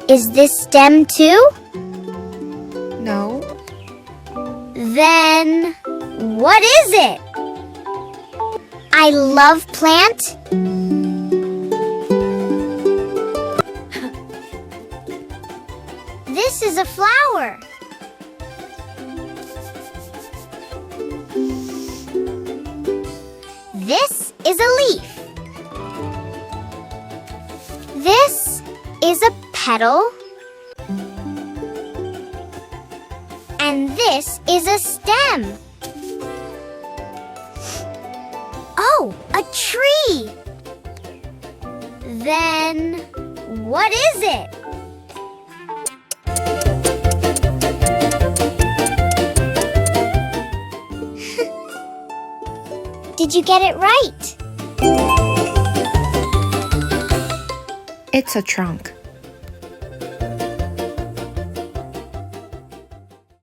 Is this stem too? No. Then what is it? I love plant. This is a flower. This is a leaf. This is a petal. And this is a stem. Oh, a tree. Then what is it? Did you get it right? It's a trunk.